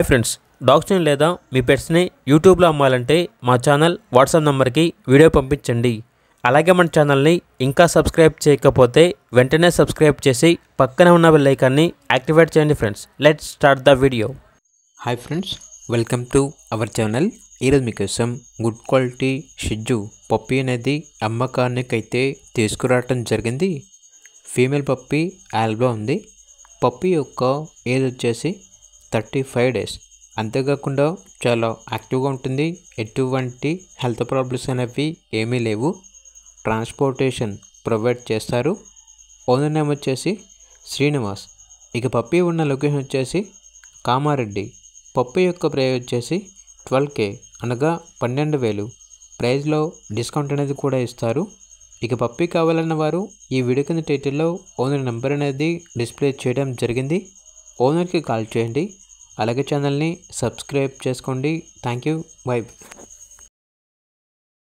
Friends, డాగ్స్ని లేదా మీ పెట్స్ని యూట్యూబ్లో అమ్మాలంటే మా ఛానల్ వాట్సాప్ నెంబర్కి వీడియో పంపించండి. అలాగే మన ఛానల్ని ఇంకా సబ్స్క్రైబ్ చేయకపోతే వెంటనే సబ్స్క్రైబ్ చేసి పక్కనే ఉన్న బెల్ ఐకాన్ని యాక్టివేట్ చేయండి. Friends, let's start the video. Hi friends, welcome to our channel. ఈరోజు మీకోసం గుడ్ క్వాలిటీ షిజ్జు పప్పీ అనేది అమ్మకానికి అయితే తీసుకురావటం జరిగింది. ఫీమేల్ పప్పీ ఆల్బా ఉంది. పప్పీ యొక్క ఏజ్ వచ్చేసి 35 డేస్. అంతేకాకుండా చాలా యాక్టివ్గా ఉంటుంది. ఎటువంటి హెల్త్ ప్రాబ్లమ్స్ అనేవి ఏమీ లేవు. ట్రాన్స్పోర్టేషన్ ప్రొవైడ్ చేస్తారు. ఓనర్ నేమ్ వచ్చేసి శ్రీనివాస్. ఇక పప్పీ ఉన్న లొకేషన్ వచ్చేసి కామారెడ్డి. పప్పీ యొక్క ప్రైస్ వచ్చేసి 12K అనగా 12,000. ప్రైస్లో డిస్కౌంట్ అనేది కూడా ఇస్తారు. ఇక పప్పీ కావాలన్న వారు ఈ వీడియో కింద టైటిల్లో ఓనర్ నెంబర్ అనేది డిస్ప్లే చేయడం జరిగింది. ఓనర్కి కాల్ చేయండి. అలాగే ఛానల్ని సబ్స్క్రైబ్ చేసుకోండి. Thank you. బై.